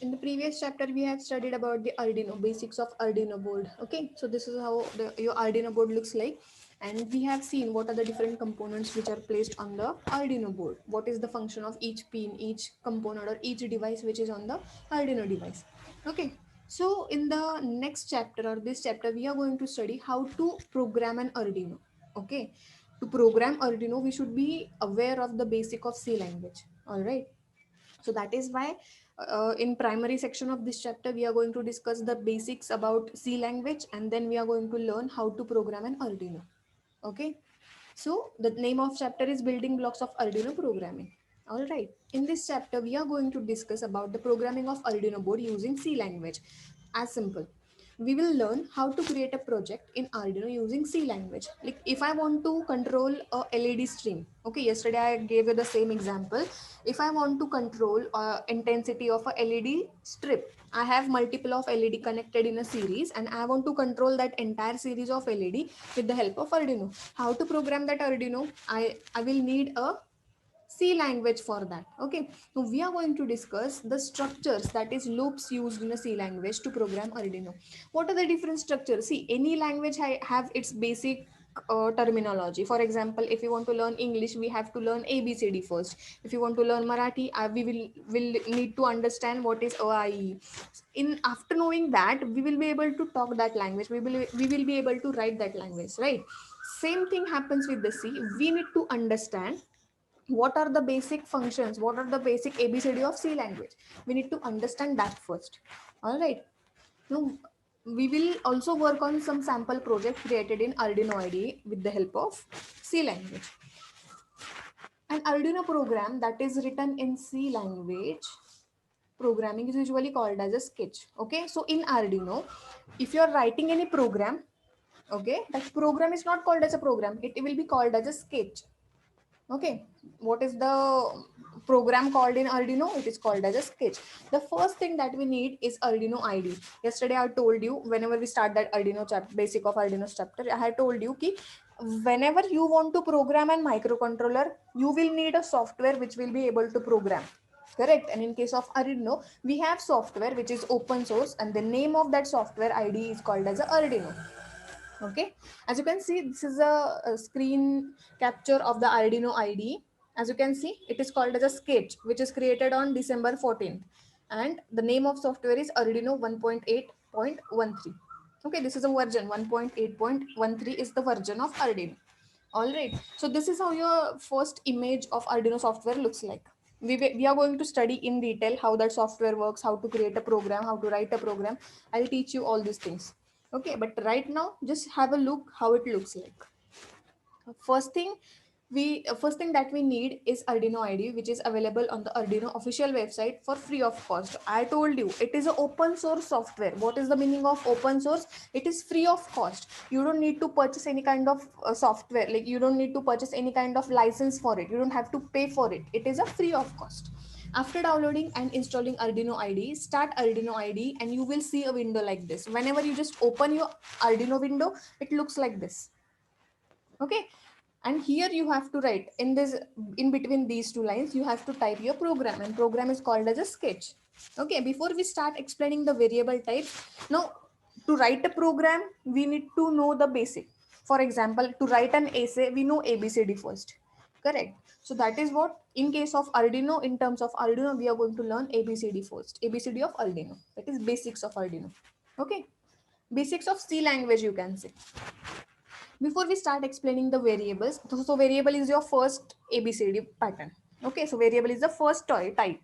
In the previous chapter, we have studied about the Arduino, basics of Arduino board. Okay, so this is how your Arduino board looks like. And we have seen what are the different components which are placed on the Arduino board. What is the function of each pin, each component or each device which is on the Arduino device. Okay, so in the next chapter or this chapter, we are going to study how to program an Arduino. Okay, to program Arduino, we should be aware of the basic of C language. All right, so that is why in primary section of this chapter we are going to discuss the basics about C language, and then we are going to learn how to program an Arduino. Okay, so the name of chapter is building blocks of Arduino programming. All right, in this chapter we are going to discuss about the programming of Arduino board using C language. As simple, we will learn how to create a project in Arduino using C language. Like if I want to control a LED stream, okay, yesterday I gave you the same example. If I want to control intensity of a LED strip, I have multiple of LED connected in a series and I want to control that entire series of LED with the help of Arduino. How to program that Arduino? I will need a C language for that. Okay, so we are going to discuss the structures, that is loops used in a C language to program Arduino. What are the different structures? See, any language have its basic terminology. For example, if you want to learn English, we have to learn ABCD first. If you want to learn Marathi, we will need to understand what is OIE. In after knowing that, we will be able to talk that language. We will be able to write that language, right? Same thing happens with the C. We need to understand what are the basic functions, what are the basic ABCD of C language. We need to understand that first. All right, now we will also work on some sample project created in Arduino IDE with the help of C language. An Arduino program that is written in C language programming is usually called as a sketch. Okay, so in Arduino, if you are writing any program, okay, that program is not called as a program, it will be called as a sketch. Okay, what is the program called in Arduino? It is called as a sketch. The first thing that we need is Arduino ID. Yesterday I told you, whenever we start that Arduino chapter, basic of Arduino chapter, I had told you ki whenever you want to program an microcontroller, you will need a software which will be able to program. Correct. And in case of Arduino, we have software which is open source, and the name of that software ID is called as a Arduino. Okay, as you can see, this is a screen capture of the Arduino IDE. As you can see, it is called as a sketch, which is created on December 14th, and the name of software is Arduino 1.8.13. Okay, this is a version 1.8.13 is the version of Arduino. All right, so this is how your first image of Arduino software looks like. We are going to study in detail how that software works, how to create a program, how to write a program. I'll teach you all these things. Okay, but right now just have a look how it looks like. First thing, first thing that we need is Arduino IDE, which is available on the Arduino official website for free of cost. I told you it is an open source software. What is the meaning of open source? It is free of cost. You don't need to purchase any kind of software, like you don't need to purchase any kind of license for it. You don't have to pay for it. It is a free of cost. After downloading and installing Arduino IDE, start Arduino IDE and you will see a window like this. Whenever you just open your Arduino window, it looks like this. Okay, and here you have to write in this, in between these two lines you have to type your program, and program is called as a sketch. Okay, before we start explaining the variable types, now to write a program we need to know the basic. For example, to write an essay we know ABCD first. Correct. So that is what in case of Arduino, in terms of Arduino we are going to learn ABCD first. ABCD of Arduino, that is basics of Arduino. Okay, basics of C language you can say. Before we start explaining the variables, so variable is your first ABCD pattern. Okay, so variable is the first type.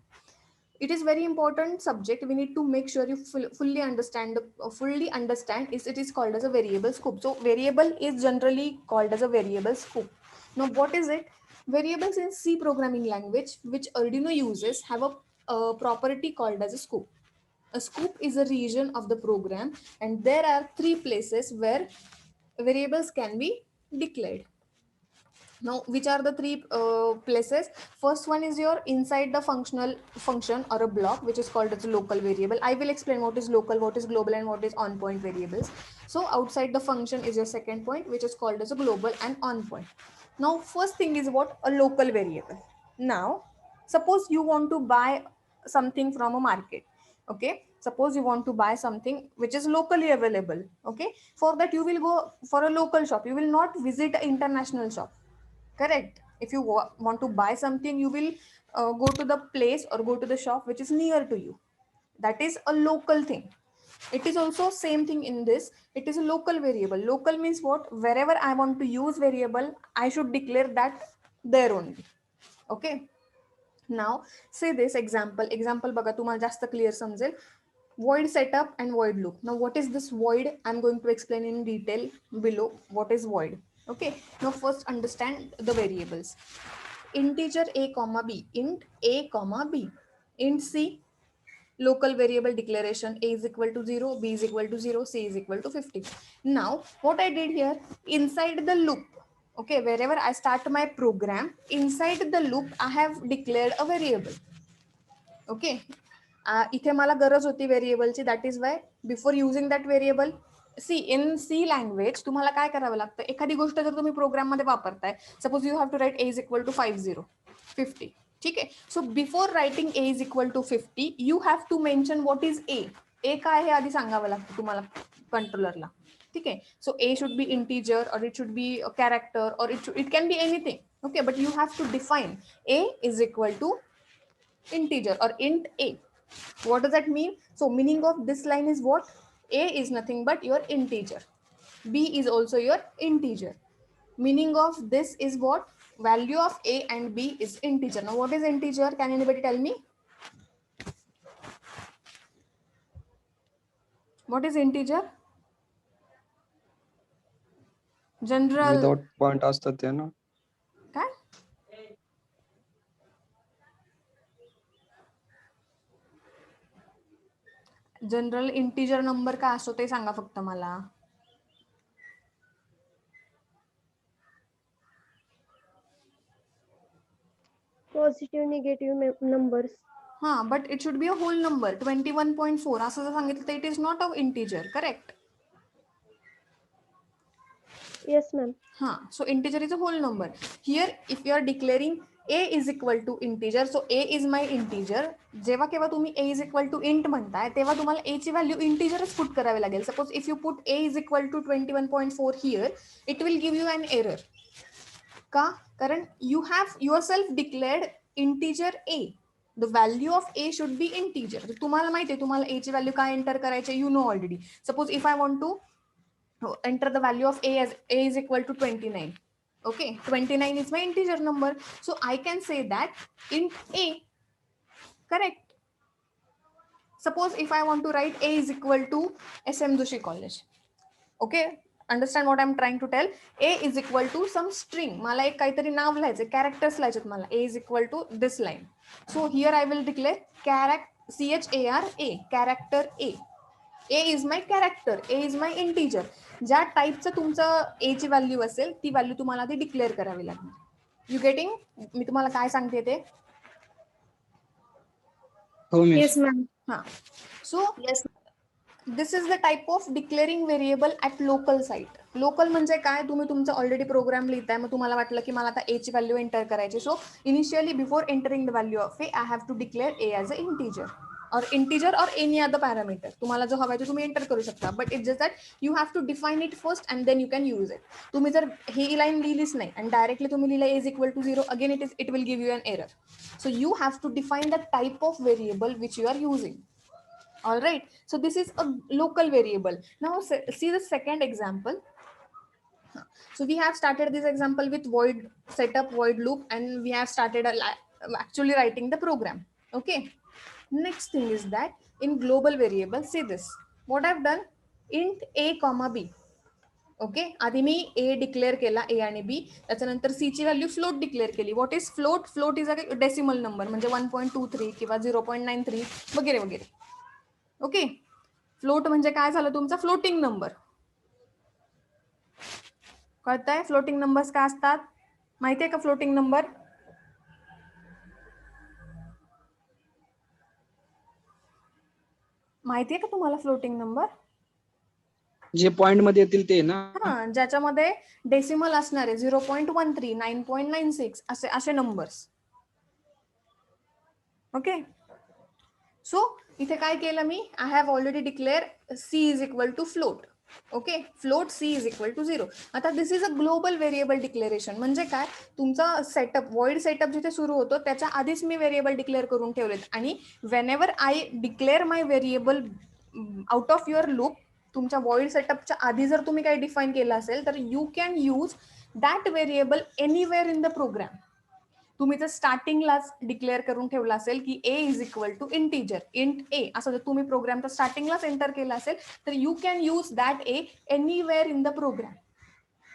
It is very important subject. We need to make sure you fully understand is it is called as a variable scope. So variable is generally called as a variable scope. Now what is it? Variables in C programming language which Arduino uses have a property called as a scope. A scope is a region of the program, and there are three places where variables can be declared. Now which are the three places? First one is your inside the functional function or a block, which is called as a local variable. I will explain what is local, what is global, and what is on point variables. So outside the function is your second point, which is called as a global and on point. Now first thing is what? A local variable. Now suppose you want to buy something from a market. Okay, suppose you want to buy something which is locally available. Okay, for that you will go for a local shop, you will not visit an international shop. Correct? If you want to buy something, you will go to the place or go to the shop which is near to you. That is a local thing. It is also same thing in this. It is a local variable. Local means what? Wherever I want to use variable, I should declare that there only. Okay, now say this example बघा तुम्हाला जास्त clear समजेल. Void setup and void loop. Now what is this void? I'm going to explain in detail below what is void. Okay, now first understand the variables. Integer a comma b, int a comma b, int c, local variable declaration, a is equal to 0, b is equal to 0, c is equal to 50. Now what I did here, inside the loop, okay, wherever I start my program, inside the loop I have declared a variable. Okay, इथे मला गरज होती व्हेरिएबलची, that is why before using that variable, see in C language तुम्हाला काय करावं लागतं, एखादी गोष्ट जर तुम्ही प्रोग्राममध्ये वापरताय, suppose you have to write a is equal to 50. ठीक आहे, so before writing a is equal to 50 you have to mention what is a काय हे आधी सांगावं लागतं तुम्हाला कंट्रोलरला. ठीक आहे, so a should be integer or it should be character or it can be anything. Okay, but you have to define a is equal to integer or int a. What does that mean? So meaning of this line is what? A is nothing but your integer, b is also your integer. Meaning of this is what? Value of a and b is integer. Now what is integer? Can anybody tell me what is integer? General without point असतात ते ना. काय? General integer number काय असतो ते सांगा फक्त मला. Positive negative numbers. हा, but it should be a whole number. 21.4 असं जर सांगितलं तर it is not a integer. Correct? Yes ma'am. So integer is a whole number. Here if you are declaring a is equal to integer, so a is my integer. जेव्हा केव्हा तुम्ही a is equal to int म्हणताय तेव्हा तुम्हाला a ची value इंटीजरच put करावी लागेल. Suppose if you put a is equal to 21.4 here, it will give you an error. का? कारण you have yourself declared integer a. The value of a should be integer. तुम्हाला माहिती आहे तुम्हाला a ची value काय एंटर करायची, you know already. Suppose if I want to enter the value of a as a is equal to 29. Okay, 29 is my integer number, so I can say that int a. Correct? Suppose if I want to write a is equal to SM Joshi College. Okay, understand what I'm trying to tell? A is equal to some string. मला एक काहीतरी नाव लिहायचं, characters लिहायचे मला. A is equal to this line. So here I will declare character A. A is my character, A is my integer. ज्या टाईपचं तुमचं A ची व्हॅल्यू असेल ती व्हॅल्यू तुम्हाला आधी डिक्लेअर करावी लागणार. You getting? मी तुम्हाला काय सांगते ते? Yes ma'am. हा, so this is the type of declaring variable at local site. Local म्हणजे काय? तुम्ही तुमचा ऑलरेडी प्रोग्राम लिहिताय, मग तुम्हाला वाटलं की मला आता ए ची व्हॅल्यू एंटर करायची. So initially before entering the value of a I have to declare a as a integer or integer or any other parameter. तुम्हाला जो हवाय तो तुम्ही एंटर करू शकता, but it's just that you have to define it first and then you can use it. तुम्ही जर ही line लिहिलीच नाही आणि डायरेक्टली तुम्ही लिहिलं is equal to 0, again it will give you an error. So you have to define the type of variable which you are using. All right, so this is a local variable. Now see the second example. So we have started this example with void setup, void loop, and we have started actually writing the program. Okay, next thing is that in global variable, see this, what I've done, int a comma b. Okay, आधी मी ए declare केला, ए आणि B. त्याच्यानंतर सी ची value float declare केली. What is float? Float is a decimal number, म्हणजे 1.23 किंवा 0.93 वगैरे वगैरे. ओके, फ्लोट म्हणजे काय झालं तुमचा? Floating number. कळतंय फ्लोटिंग नंबर्स काय असतात? माहितीये का फ्लोटिंग नंबर? माहितीये का तुम्हाला फ्लोटिंग नंबर? जे पॉइंट मध्ये येतील ते ना. हा, ज्याच्यामध्ये डेसिमल असणार आहे, 0.13, 9.96 असे नंबर्स. ओके, सो इथे काय केलं मी, I have already declare C is equal to float. Okay, float C is equal to 0. आता this is a global variable declaration. म्हणजे काय, तुमचा सेटअप वॉइड सेटअप जिथे सुरू होतो त्याच्या आधीच मी व्हेरिएबल डिक्लेअर करून ठेवलेत, आणि whenever I declare my variable out of your loop, तुमच्या वॉइड सेटअपच्या आधी जर तुम्ही काही डिफाईन केलं असेल तर you can use that variable anywhere in the program. तुम्ही जर स्टार्टिंगलाच डिक्लेअर करून ठेवला असेल की A is equal to integer, int A, असं जर तुम्ही प्रोग्रामच्या स्टार्टिंगलाच एंटर केला असेल तर you can use that A anywhere in the program.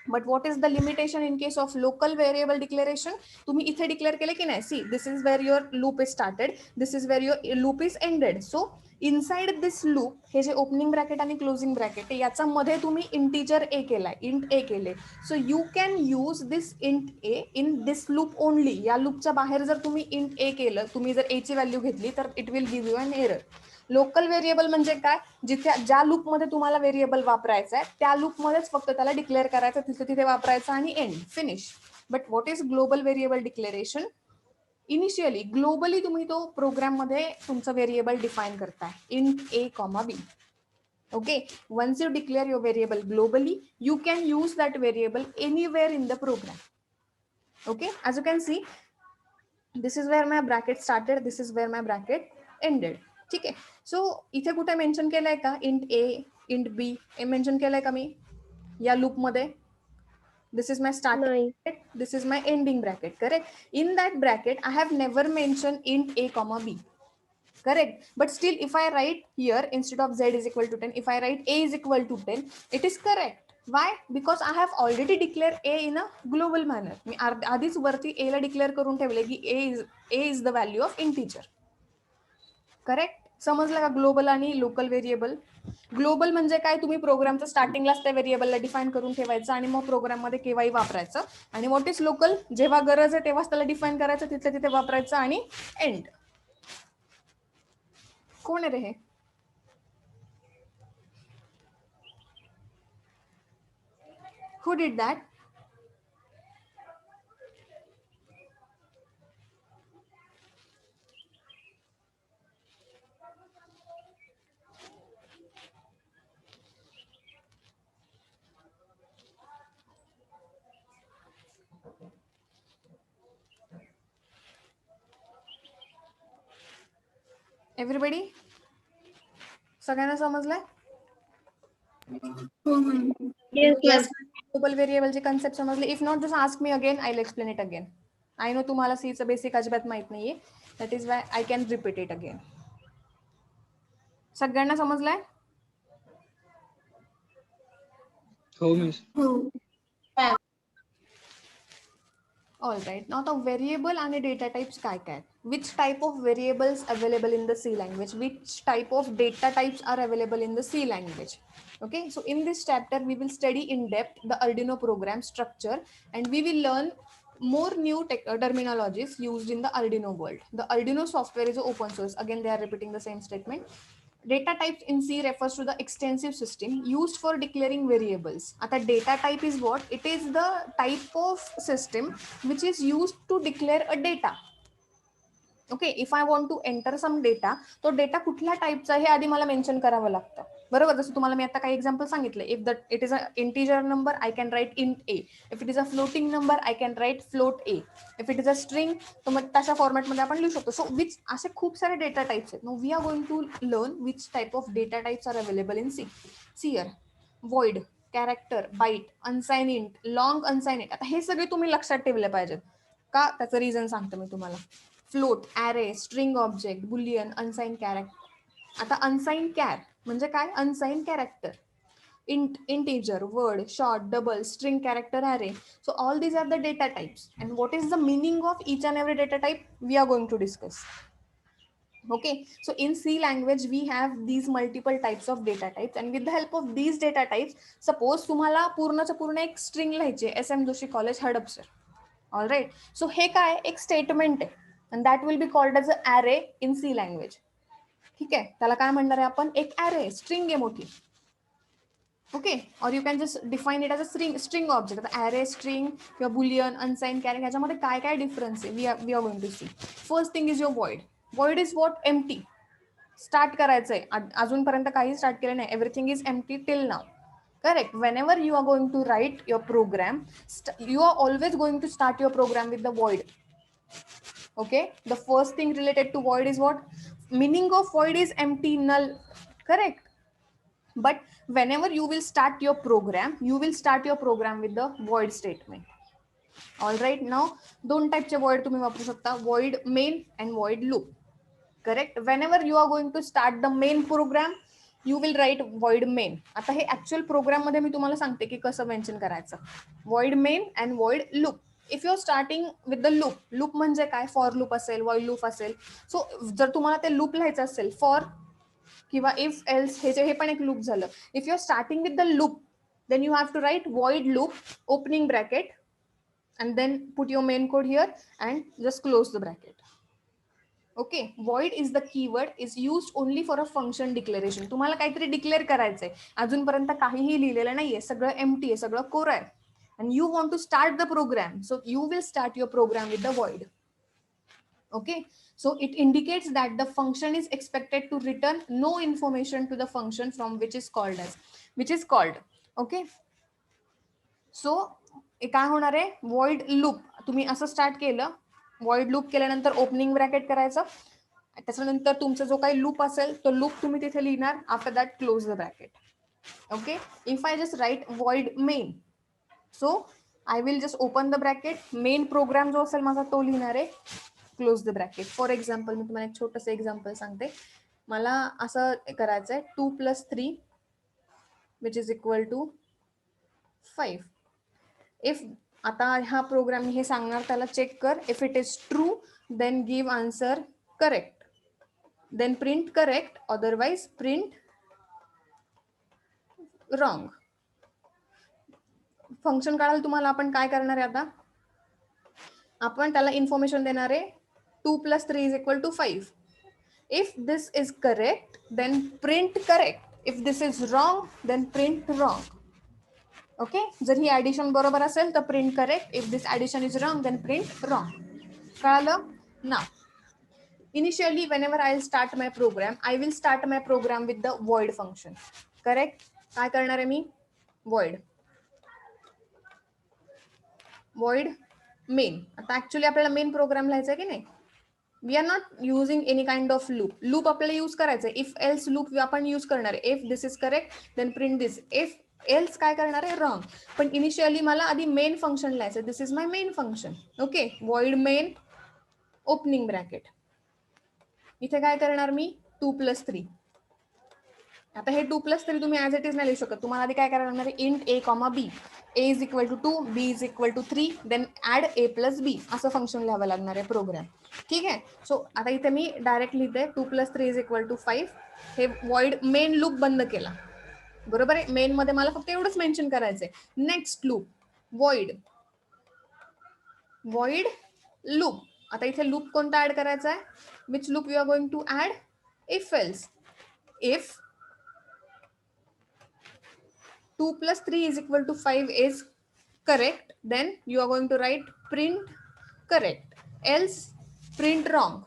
But what is the limitation in case of local variable declaration? तुम्ही इथे डिक्लेअर केले की नाही, see this is where your loop is started, this is where your loop is ended. So inside this loop, हे जे opening bracket आणि closing bracket याच्या मध्ये तुम्ही इंटिजर ए केलाय, इंट ए केले. So you can use this int a in this loop only. या लूपच्या बाहेर जर तुम्ही इंट ए केलं, तुम्ही जर ए ची व्हॅल्यू घेतली तर it will give you an error. Local variable म्हणजे काय, जिथे ज्या लूपमध्ये तुम्हाला व्हेरिएबल वापरायचं आहे त्या लूपमध्येच फक्त त्याला डिक्लेअर करायचं, तिथे तिथे वापरायचं आणि end, finish. But what is global variable declaration? Initially globally तुम्ही तो प्रोग्राम मध्ये तुमचं व्हेरिएबल डिफाईन करताय, int a comma b. Okay, once you declare your variable globally, you can use that variable anywhere in the program. Okay, as you can see, this is where my bracket started, this is where my bracket ended. ठीक आहे. सो इथे कुठे mention केलंय का int ए, int B हे mention केलंय का मी या loop मध्ये? This is my starting नाही. bracket, this is my ending bracket, correct? In that bracket I have never mentioned int a comma b, correct? But still if I write here instead of z is equal to 10, if I write a is equal to 10, it is correct. Why? Because I have already declared a in a global manner. मी आधीच वरती a La declare करून ठेवले की a is the value of integer. Correct? समजलं का global आणि local variable? Global म्हणजे काय, तुम्ही प्रोग्रामच्या स्टार्टिंगलाच त्या व्हेरिएबलला डिफाईन करून ठेवायचं आणि मग प्रोग्राम मध्ये केव्हाही वापरायचं. आणि व्हॉट इज लोकल, जेव्हा गरज आहे तेव्हाच त्याला डिफाईन करायचं, तिथे तिथे वापरायचं आणि एंड. कोण आहे रे हे? Who did that? Everybody? सगळ्यांना समजलंय? Yes, ग्लोबल व्हेरिएबलचे कन्सेप्ट समजले? If not just ask me again, I will explain it again. I know तुम्हाला सीचं बेसिक अजिबात माहित नाहीये, that is Y I can repeat it again. सगळ्यांना समजलंय? हो miss. All right. Now the variable and the data types काय काय? Which type of variables available in the C language? Which type of data types are available in the C language? Okay. So in this chapter, we will study in depth the Arduino program structure, and we will learn more new terminologies used in the Arduino world. The Arduino software is open source. Again, they are repeating the same statement. Data types in C refers to the extensive system used for declaring variables. आता data type is what? It is the type of system which is used to declare a data. Okay, if I want to enter some data, तो data कुठल्या टाईपचा हे आधी मला mention करावं लागतं, बरोबर? जसं तुम्हाला मी आता काही एक्झाम्पल सांगितलं. If the it is a integer number, I can write int A. If it is a floating number, I can right float A. If it is a string, तर मग तशा फॉर्मॅटमध्ये आपण लिहू शकतो. सो विच असे खूप सारे डेटा टाइप्स आहेत. Now we are going to learn which type of data types are available in C. See here, void, character, byte, unsigned int, long unsigned int. आता हे सगळे तुम्ही लक्षात ठेवले पाहिजेत का, त्याचं रिझन सांगतो मी तुम्हाला. Float, array, string object, Boolean, unsigned character. आता अनसाइन कॅर म्हणजे काय? अनसाइन character. int, integer, word, short, double, string, character, array. So all these are the data types. And what is the meaning of each and every data type? We are going to discuss. Okay, so in C language we have these multiple types of data types, and with the help of these data types, suppose तुम्हाला पूर्णच्या पूर्ण एक string लिहायची, SM Joshi college Hadapsar. All right, so हे काय? एक statement आहे, and that will be called as an array in C language. ठीक आहे, त्याला काय म्हणणार आहे आपण? एक array, स्ट्रिंग आहे मोठी. Okay, or you can just define it as a string object. आता ॲरे, स्ट्रिंग किंवा बुलियन, अनसाइन कॅरेक्टर ह्याच्यामध्ये काय काय डिफरन्स आहे, we are going to see. First thing is your void. Void is what? Empty. Start करायचंय, अजूनपर्यंत काही start केलं नाही, everything is empty till now. Correct. Whenever you are going to write your program, you are always going to start your program with the void. Okay. The first thing related to void is what? Meaning of void is empty, null. Correct. But whenever you will start your program, you will start your program with the void statement. All right. Now, दोन टाइपचे void तुम्ही वापरू शकता, void main and void loop. Correct. Whenever you are going to start the main program, you will write void main. आता हे actual programme मध्ये मी तुम्हाला सांगते की कसं मेन्शन करायचं. void main and void loop. If you are starting with the loop, loop म्हणजे काय, for loop असेल, व्हाईल लूप असेल. सो जर तुम्हाला ते लूप लिहायचं असेल, फॉर किंवा इफ एल्स, हे पण एक लूप झालं. If you are starting with the loop, then you have to write void loop, opening bracket, and then put your main code here and just close the bracket. Okay. void is the keyword is used only for a function declaration. तुम्हाला काहीतरी declare करायचंय, अजूनपर्यंत काहीही लिहिलेलं नाहीये, सगळं empty आहे, सगळं कोरं आहे, and you want to start the program, so you will start your program with the void. Okay, so it indicates that the function is expected to return no information to the function from which is called. Okay, so काय होणार आहे, void loop तुम्ही असं start केलं, void loop केल्यानंतर opening bracket करायचं, त्याच्यानंतर तुमचा जो काही लूप असेल तो लूप तुम्ही तिथे लिहिणार, after that close the bracket. Okay. If I just write void main, so I will just open the bracket, main program जो असेल माझा तो लिहिणार आहे, close the bracket. For example मी तुम्हाला एक छोटंसं एक्झाम्पल सांगते. मला असं करायचंय 2 + 3 which is equal to 5. If आता हा प्रोग्राम हे सांगणार, त्याला चेक कर, if it is true then give answer correct, then print correct, otherwise print wrong. Function काढायला तुम्हाला आपण काय करणार आहे, आता आपण त्याला इन्फॉर्मेशन देणार आहे 2 + 3 is equal to 5. If this is correct then print correct, if this is wrong then print wrong. Okay. जर ही ऍडिशन बरोबर असेल तर print correct, if this addition is wrong then print wrong. कळालं ना? Initially, whenever I'll start my program, I will start my program with the void function. Correct? काय करणार आहे मी, void main. आता ऍक्च्युअली आपल्याला मेन प्रोग्राम लिहायचा की नाही, we are not using any kind of loop आपल्याला यूज करायचं. इफ एल्स लूप आपण यूज करणार आहे, if this is correct then print this, if else काय करणार आहे, रॉंग. पण इनिशियली मला आधी मेन फंक्शन लिहायचं, this is my main function. Okay. void main, opening bracket, इथे काय करणार मी 2 + 3. आता हे 2 + 3 तुम्ही ऍज इट इज नाही लिहू शकत, तुम्हाला आधी काय करणार आहे, int a, b, a is equal to 2, b is equal to 3, then add a + b असं फंक्शन लिहावं लागणार आहे प्रोग्राम. ठीक आहे. सो आता इथे मी डायरेक्ट लिहिते 2 + 3 इज इक्वल टू 5. हे void मेन लूप बंद केला, बरोबर आहे. मेन मध्ये मला फक्त एवढंच मेन्शन करायचंय. Next loop void loop. आता इथे लूप कोणता ऍड करायचा आहे, which loop you are going to add, if else. If 2 + 3 is equal to 5 is correct, then you are going to write print correct, else print wrong.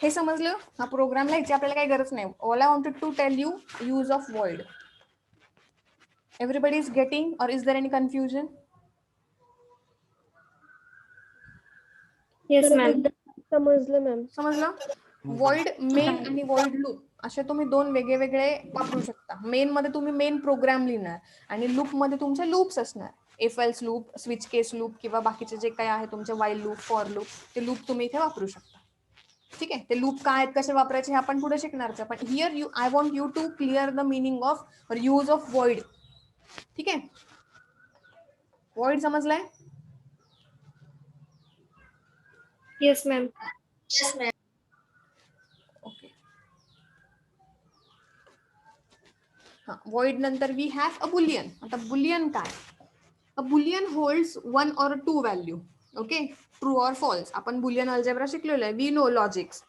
हे समजलं? हा program लिहायची आपल्याला काही गरज नाही. All I wanted to tell you use of void. Everybody is getting, or is there any confusion? Yes, ma'am. समजलं ma'am. समजलं? void main आणि void loop असे तुम्ही दोन वेगळे वापरू शकता. मेन मध्ये तुम्ही मेन प्रोग्राम लिहिणार आणि लूप मध्ये तुमचे लूप्स असणार. If else loop, switch case loop किंवा बाकीचे जे काही आहे तुमचे वाईल लूप, फॉर लूप, ते लूप तुम्ही इथे वापरू शकता. ठीक आहे. ते लूप काय आहेत, कसे वापरायचे हे आपण पुढे शिकणारच. पण here I want you to clear the meaning of or use of void. ठीक आहे. void समजलाय? Yes, ma'am. ओके. हा, void नंतर वी हॅव अ बुलियन. आता बुलियन काय, a boolean holds 1 or 2 value. Okay. True or false. आपण boolean algebra शिकलेलो आहे. We know logics.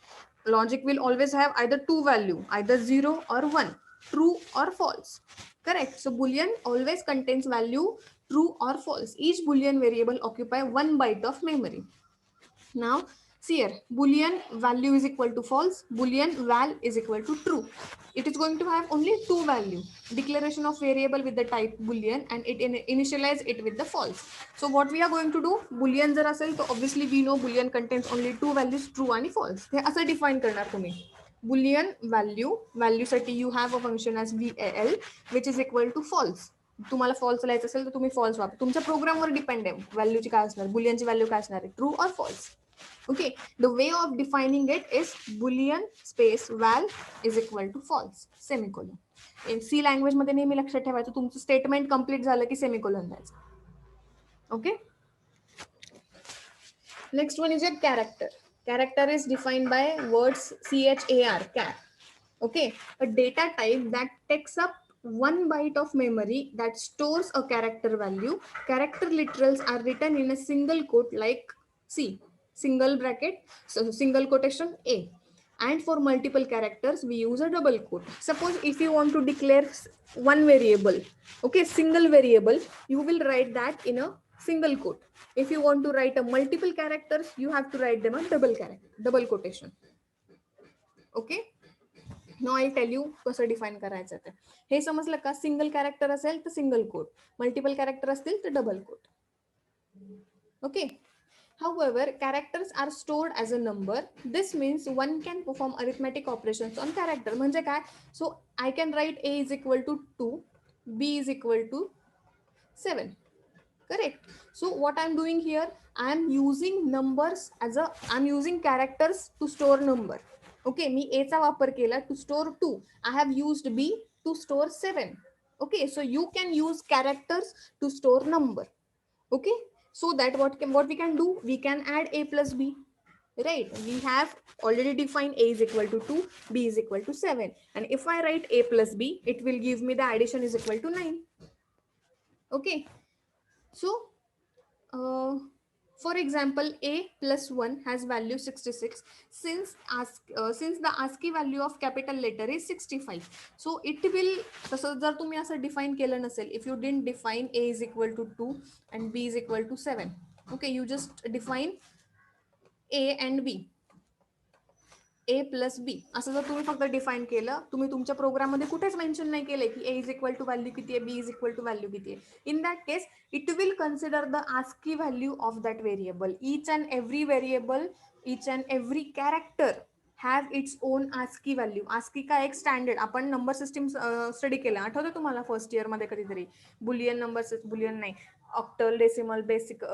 Logic will always have either 2 value, either 0 or 1, true or false. Correct. So Boolean always contains value true or false. Each Boolean variable occupy 1 byte of memory. Now see here, boolean value is equal to false, boolean val is equal to true. It is going to have only two value, declaration of variable with the type boolean and it initialize it with the false. So what we are going to do, boolean जर असेल तो obviously we know boolean contains only two values, true आणि false. हे असं define करणार तुम्ही. Boolean value साठी you have a function as val which is equal to false. तुम्हाला false लिहायचं असेल तर तुम्ही false वापर. तुमच्या प्रोग्रामवर डिपेंड आहे व्हॅल्यूची काय असणार, बुलियनची व्हॅल्यू काय असणार आहे, ट्रू और false. Okay, the way of defining it is boolean space val is equal to false semicolon. In C language मध्ये नेहमी लक्षात ठेवायचं तुमचं स्टेटमेंट कंप्लीट झालं की सेमिकोलॉन द्यायचं. Okay, next one is your character. Character is defined by words char, char. Okay, a data type that takes up 1 byte of memory that stores a character value. Character literals are written in a single quote like C, single bracket, so single quotation A. And for multiple characters, we use a double quote. Suppose if you want to declare one variable, okay, single variable, you will write that in a single quote. If you want to write a multiple characters, you have to write them a double quotation. Okay. Now I'll tell you कसं define करायचं ते. हे समजलं का? Single character असेल तर single quote, multiple character असतील तर double quote. Okay. However, characters are stored as a number. This means one can perform arithmetic operations on character. म्हणजे काय? So I can write A is equal to 2, B is equal to 7. Correct. So what I'm doing here, I'm using numbers as a, I'm using characters to store number. Okay, me A चा वापर केला to store 2. I have used B to store 7. Okay, so you can use characters to store number. Okay, so that what we can do, we can add A plus B. Right, we have already defined A is equal to 2, B is equal to 7. And if I write A plus B, it will give me the addition is equal to 9. Okay, so for example, A plus 1 has value 66 since the ASCII value of capital letter is 65. So it will, तसं जर तुम्ही असं define केलं नसेल, if you didn't define A is equal to 2 and B is equal to 7, okay, you just define A and B, A plus B असं जर तुम्ही फक्त डिफाइन केलं, तुम्ही तुमच्या प्रोग्राममध्ये कुठेच मेन्शन नाही केलंय की A is equal to value किती आहे, B is equal to value किती आहे. In that case it will consider the ASCII value of that variable. Each and every variable, each and every character have its own ASCII value. ASCII का एक standard, आपण number system study केलं आठवतं तुम्हाला first year मध्ये कधीतरी, Boolean number, Boolean नाही, octal, decimal, basic,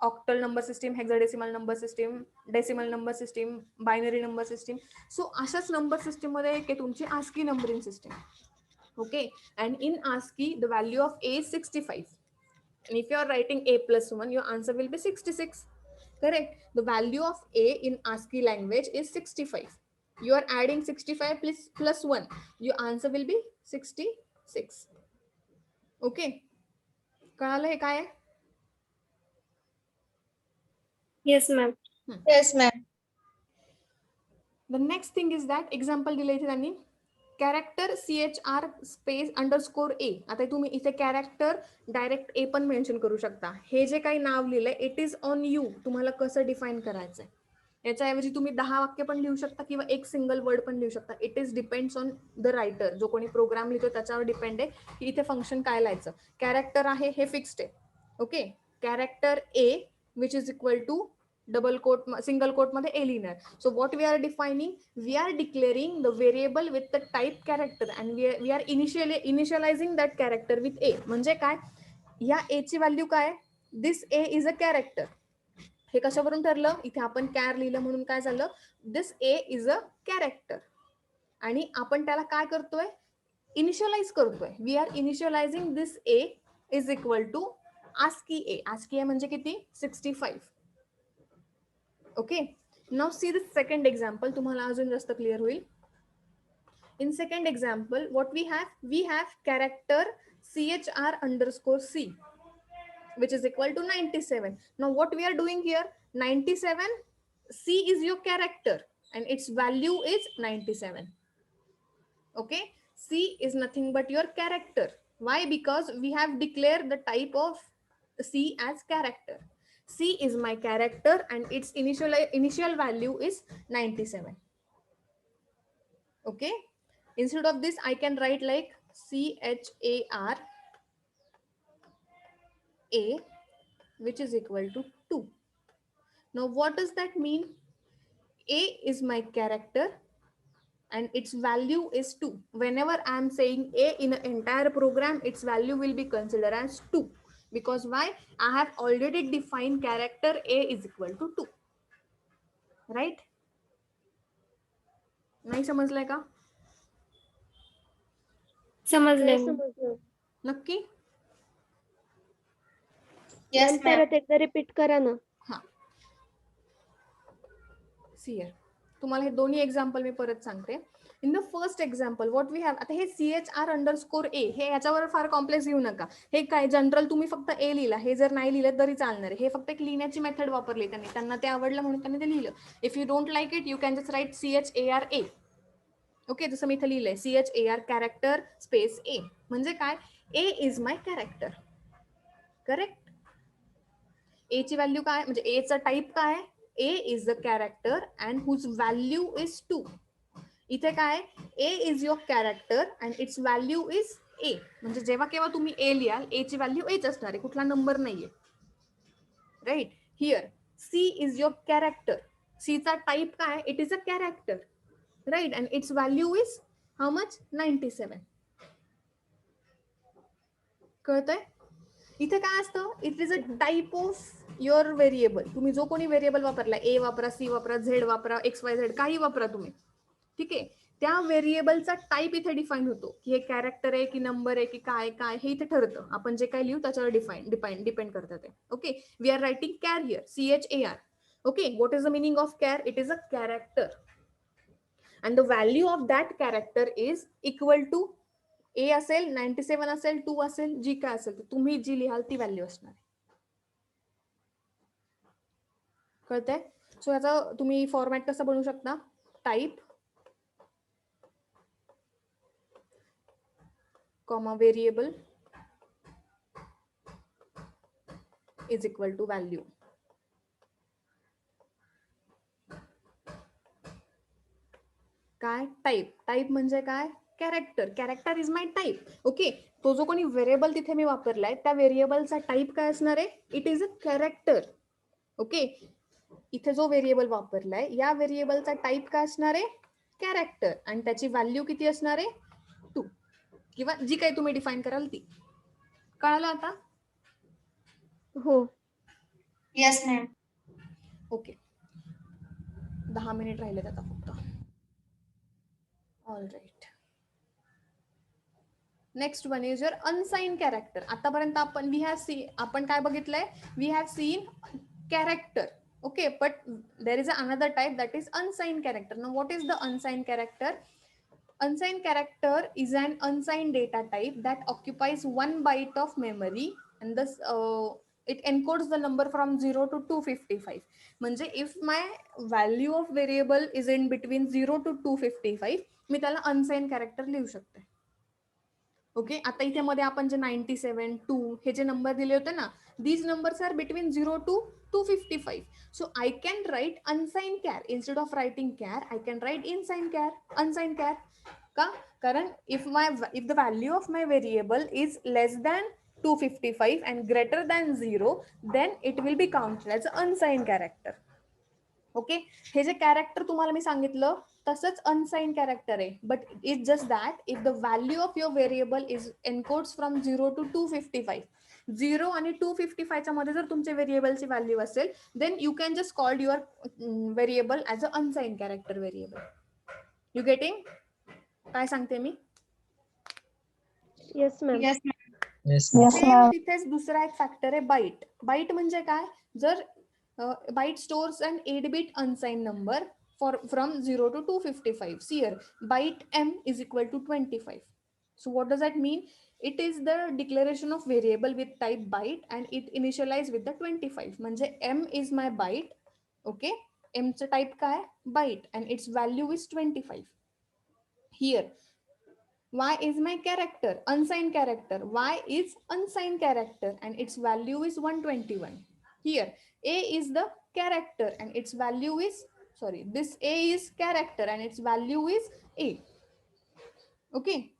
octal number system, hexadecimal number system, decimal number system, binary number system. So अशाच number system मध्ये एक आहे तुमची ASCII numbering system. Okay, and in ASCII the value of A is 65. And if you are writing A plus 1, your answer will be 66. Correct. The value of A in ASCII language is 65. You are adding 65 plus 1. Your answer will be 66. Okay. कळालं हे काय? Yes, ma'am. Yes, ma'am. The next thing is that example दिले इथे त्यांनी character CHR space underscore A. आता तुम्ही इथे character direct A पण mention करू शकता. हे जे काही नाव लिहिलंय इट इज ऑन यू, तुम्हाला कसं डिफाइन करायचंय. याच्याऐवजी तुम्ही 10 वाक्य पण लिहू शकता किंवा एक सिंगल वर्ड पण लिहू शकता. It is depends on the writer, जो कोणी प्रोग्राम लिहितो त्याच्यावर डिपेंड आहे की इथे फंक्शन काय लिहायचं. कॅरेक्टर आहे हे फिक्स्ड आहे. Okay, character A which is equal to double quote, single quote मध्ये A लिहिणार. So what we are defining, we are declaring the variable with the type character and we are initializing that character with A. म्हणजे काय, या A ची value काय, this A is a character. हे कशावरून ठरलं, इथे आपण कॅर लिहिलं म्हणून काय झालं, this A is a character. आणि आपण त्याला काय करतोय, इनिशियलाइज करतोय. We are initializing this A is equal to ASCII A. ASCII A म्हणजे किती, 65. Okay, now see the second example, तुम्हाला अजून जास्त क्लिअर होईल. In second example, what we have character CHR underscore C, which is equal to 97. Now what we are doing here, 97, C is your character and its value is 97. Okay, C is nothing but your character. Why? Because we have declared the type of C as character. C is my character and its initial value is 97. Okay, instead of this I can write like CHAR A, which is equal to 2. Now what does that mean? A is my character and its value is 2. Whenever I am saying A in an entire program, its value will be considered as 2. Because why? I have already defined character A is equal to 2. Right? नाही समजलंय का? समजले नाही ma'am. समजलं. नक्की? Ma'am परत एकदा repeat करा ना. हा. See here. तुम्हाला हे दोन्ही एक्झाम्पल मी परत सांगते. In the first example what we have, आता हे CHR_A हे याच्यावर फार कॉम्प्लेक्स घेऊ नका. हे काय जनरल तुम्ही फक्त ए लिहिला, हे जर नाही लिहिलं तरी चालणार आहे. हे फक्त एक लिहिण्याची मेथड वापरली त्यांना ते आवडलं म्हणून त्यांनी ते लिहिलं. If you don't like it you can just write CHARA. Okay, जसं मी इथं लिहिलंय CHAR कॅरेक्टर स्पेस A. म्हणजे काय? A is my character. Correct? A ची व्हॅल्यू काय, म्हणजे A चा टाईप काय? A is the character and whose value is 2. इथे काय? A is your character and its value is A. म्हणजे जेव्हा केव्हा तुम्ही A लिहाल, A ची व्हॅल्यू Aच असणार आहे, कुठला नंबर नाहीये. Right? Here C is your character. C चा टाईप काय? It is a character. Right? And its value is how much? 97. कळतंय? इथे काय असतं? It is a type of your variable. तुम्ही जो कोणी व्हेरिएबल वापरला, ए वापरा, सी वापरा, झेड वापरा, XYZ काही वापरा तुम्ही. ठीक आहे, त्या व्हेरिएबलचा टाईप इथे डिफाईन होतो की हे कॅरेक्टर आहे की नंबर आहे की काय काय हे इथे ठरतं. आपण जे काय लिहू त्याच्यावर डिपेंड करतं ते. Okay, we are writing char here, CHAR. Okay, what is the meaning of char? It is a character and the value of that character is equal to A असेल, 97 असेल, 2 असेल, जी काय असेल तुम्ही जी लिहाल ती व्हॅल्यू असणार. कळतंय? सो याचा तुम्ही फॉर्मॅट कसा बनवू शकता? Type comma variable is equal to value. काय? टाईप. टाईप म्हणजे काय? Character. Character is my type. Okay, तो जो कोणी व्हेरिएबल तिथे मी वापरलाय त्या व्हेरिएबलचा टाईप काय असणार आहे? It is a character. Okay, इथे जो व्हेरिएबल वापरलाय या व्हेरिएबलचा टाईप काय असणार आहे? कॅरेक्टर. आणि त्याची व्हॅल्यू किती असणार आहे? 2 किंवा जी काही तुम्ही डिफाईन कराल ती. कळालं आता? हो. Yes ma'am. ओके, 10 मिनिट राहिलेत आता फक्त. All right. Next one is your unsign character. आतापर्यंत आपण काय बघितलंय? We have seen character. Okay, but there is another type that is unsigned character. Now what is the unsigned character? Unsigned character is an unsigned data type that occupies 1 byte of memory and thus it encodes the number from 0 to 255. म्हणजे if my value of variable is in between 0 to 255 मी त्याला unsigned character लिहू शकते. Okay, आता इथे मध्ये आपण जे 97, 2 हे जे number दिले होते ना, these numbers are between 0 to 255. So I can write unsigned char. Instead of writing char, I can write unsigned char. का? कारण if the value of my variable is less than 255 and greater than 0, then it will be counted as unsigned character. ओके, हे जे character तुम्हाला मी सांगितलं तसंच unsigned character आहे, but it just that if the value of your variable is encodes from 0 to 255. 0 आणि 255 च्या मध्ये जर तुमच्या व्हेरिएबलची व्हॅल्यू असेल then you can just call your variable as a unsigned character variable. You getting? काय सांगते मी? Yes ma'am. Yes. सेम तिथेच दुसरा एक फॅक्टर आहे बाईट. बाईट म्हणजे काय? जर byte stores an 8-bit unsigned number from 0 to 255. See here, byte m is equal to 25. So what does that mean? It is the declaration of variable with type byte and it initialized with the 25. म्हणजे m is my byte. Okay, m चं type काय? Byte and its value is 25. Here y is my character, unsigned character. Y is unsigned character and its value is 121. Here a is the character and its value is, sorry, this a is character and its value is a. Okay,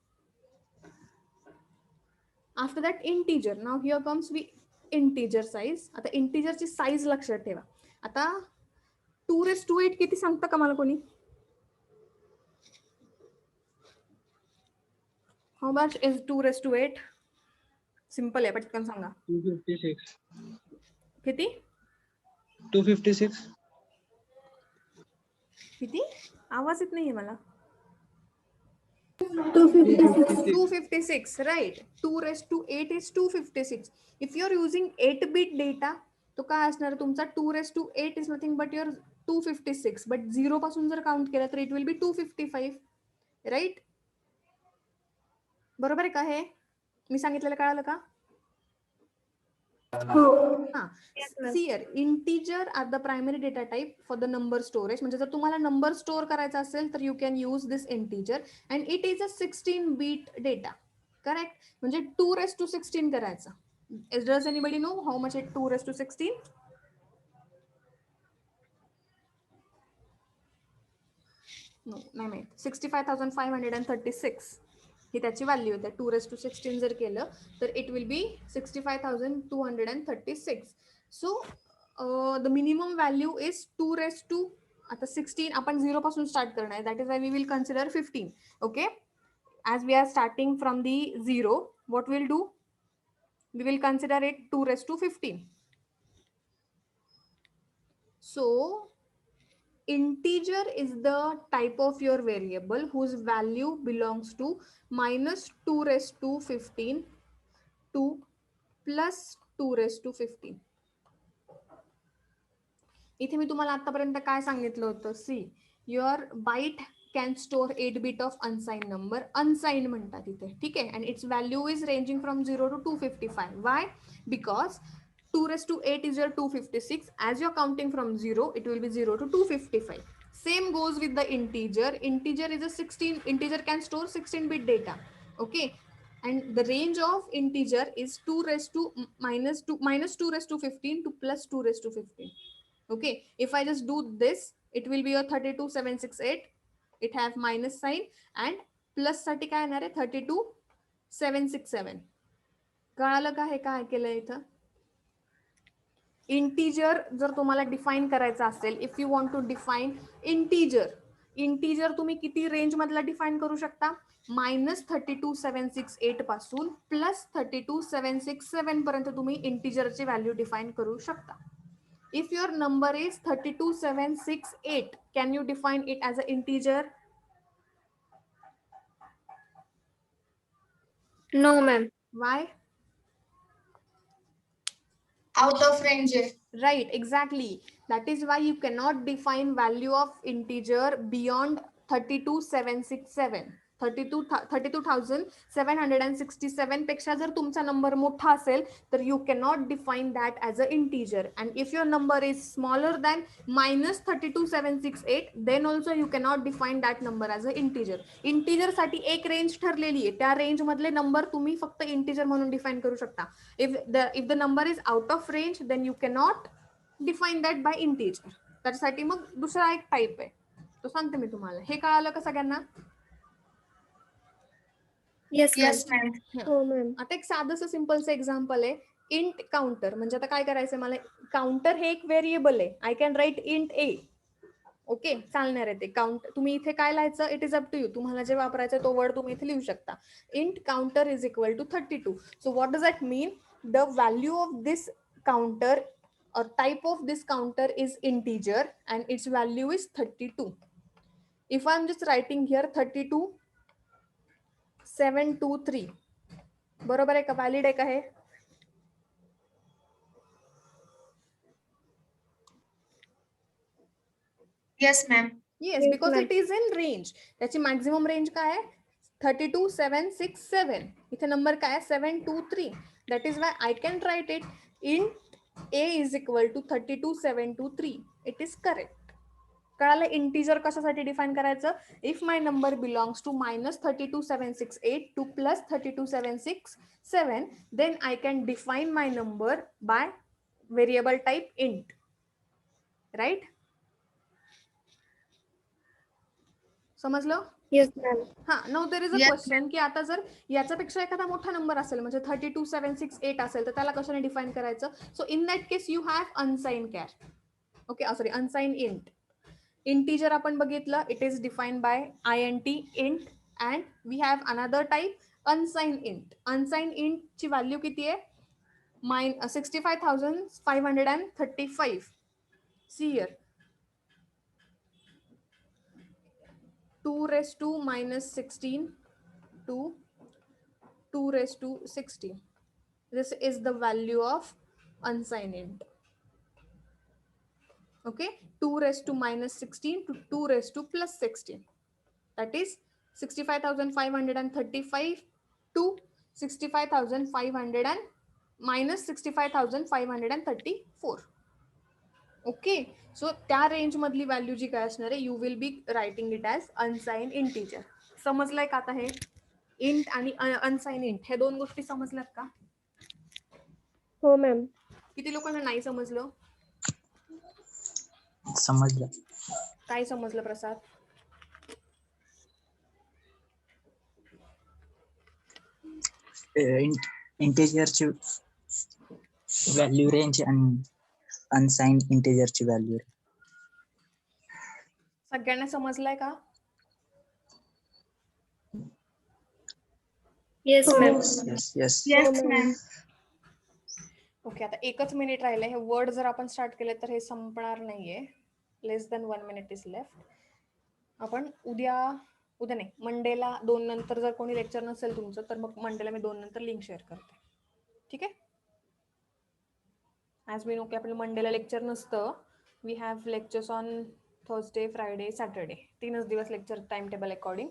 after that integer. Now here comes we integer size. आता integer ची size लक्षात ठेवा. आता 2^8 किती सांगता का मला कोणी? How much is 2^8? सिंपल आहे, पटकन सांगा. 256. किती 256. किती? आवाज येत नाहीये मला. 256. 256, right? 2^8 is 256. If you're using 8-bit data, तो काय असणार तुमचा 2^8 is nothing but your 256. But 0 पासून जर काउंट केलं तर it will be 255, right? बरोबर आहे का हे? मी सांगितलेलं कळालं का? हा. See here, integer are the primary data type for the number storage. म्हणजे जर तुम्हाला नंबर स्टोअर करायचा असेल तर you can use this integer and it is a 16-bit data. Correct? म्हणजे 2^16 करायचा. Does anybody know how much is 2^16? No, नाही माहित. 65,536 ही त्याची व्हॅल्यू आहे. 2^16 जर केलं तर it will be 65,236. So the minimum value is 2^16. आपण 0 पासून स्टार्ट करणार आहे. That is why we will consider 15. Okay, as we are starting from the 0, what we'll do? We will consider it 2^15. So integer is the type of your variable whose value belongs to -2^15 to +2^15. इथे मी तुम्हाला आतापर्यंत काय सांगितलं होतं? See, your byte can store 8-bit of unsigned number. Unsigned म्हणतात इथे, ठीक आहे. And its value is ranging from 0 to 255. Why? Because 2^8 is your 256. As you're counting from 0, it will be 0 to 255. Same goes with the integer. Integer is a 16. Integer can store 16-bit data. Okay, and the range of integer is 2^-2 to +2^15. Okay, if I just do this, it will be your 32,768. It have minus sign and plus साठी काय येणार आहे? 32,767. कळालं का हे काय केलं इथं? Integer जर तुम्हाला डिफाइन करायचं असेल, if you want to define integer तुम्ही किती रेंज मधला डिफाइन करू शकता? -32,768 पासून +32,767 पर्यंत तुम्ही इंटीजरची व्हॅल्यू डिफाइन करू शकता. If your number is 32,768, can you define it as an integer? No, ma'am. Why? Out of range. Right, exactly. That is why you cannot define value of integer beyond 32,767. 32,767 पेक्षा जर तुमचा number मोठा असेल तर you cannot define that as an integer. And if your number is smaller than -32,768, then also you cannot define that number as an integer. Integer साठी एक range ठरलेली आहे. त्या रेंज मधले नंबर तुम्ही फक्त इंटीजर म्हणून डिफाइन करू शकता. If the number is out of range, then you cannot define that by integer. त्यासाठी मग दुसरा एक टाइप आहे, तो सांगते मी तुम्हाला. हे कळालं का सगळ्यांना? Yes, ma'am. हो मॅम. आता एक साधंसं सिंपलचं एक्झाम्पल आहे. Int counter. म्हणजे आता काय करायचंय मला? काउंटर हे एक व्हेरिएबल आहे. I can write int a. Okay, चालणार आहे ते. काउंट तुम्ही इथे काय लिहायचं? It is up to you. तुम्हाला जे वापरायचं तो वर्ड तुम्ही इथे लिहू शकता. Int counter is equal to 32. So what does that mean? The value of this counter or type of this counter is integer and its value is 32. If I'm just writing here 32,723, बरोबर आहे का? Valid आहे का हे? Yes, ma'am. Yes, Yes, because ma'am. it is in range. त्याची maximum range काय आहे? 32,767. इथे number काय आहे? 723. That is why I can write it int a is equal to 32,723. It is correct. कळालं इंटीजर कशासाठी डिफाइन करायचं? If my number belongs to -32,768 to +32,767, then I can define my number by variable type int, right? समजलं? Yes, ma'am. हा, now there is a Yes, question की आता जर याच्यापेक्षा एखादा मोठा नंबर असेल म्हणजे 32768 असेल तर त्याला कशाने डिफाईन करायचं? So in that case you have unsigned char. Okay, sorry, unsigned int. Integer आपण बघितलं, it is defined by INT int, and we have another type unsigned int. Unsigned int ची व्हॅल्यू किती आहे? 65,535. See here, 2 raised to minus 16 to 2 raised to 16. This is the value of unsigned int. Okay, 2 raised to minus 16 to 2 raised to plus 16. That is 65,535 to 65,500 and minus 65,534. Okay, so त्या range मधली value जी काय असणार आहे, you will be writing it as unsigned integer. समजलंय का आता हे? Int आणि अनसाइन इंट हे दोन गोष्टी समजल्यात का? हो मॅम. किती लोकांना नाही समजलं? समजलं. काय समजलं प्रसाद? इंटेजरची व्हॅल्यू रेंज आणि अनसाइन इंटेजरची व्हॅल्यू. सगळ्यांना समजलंय का? Yes, ma'am. Yes yes. Yes, ma'am. Okay, आता एकच मिनिट राहिलंय. हे वर्ड जर आपण स्टार्ट केले तर हे संपणार नाहीये. Less than 1 minute is left. आपण उद्या नाही, मंडेला 2 नंतर जर कोणी लेक्चर नसेल तुमचं तर मग मंडेला मी 2 नंतर लिंक शेअर करते. ठीक आहे? ॲज वी नो की आपलं मंडेला लेक्चर नसतं. We have lectures on Thursday, Friday, Saturday. 3च दिवस लेक्चर टाइम टेबल अकॉर्डिंग.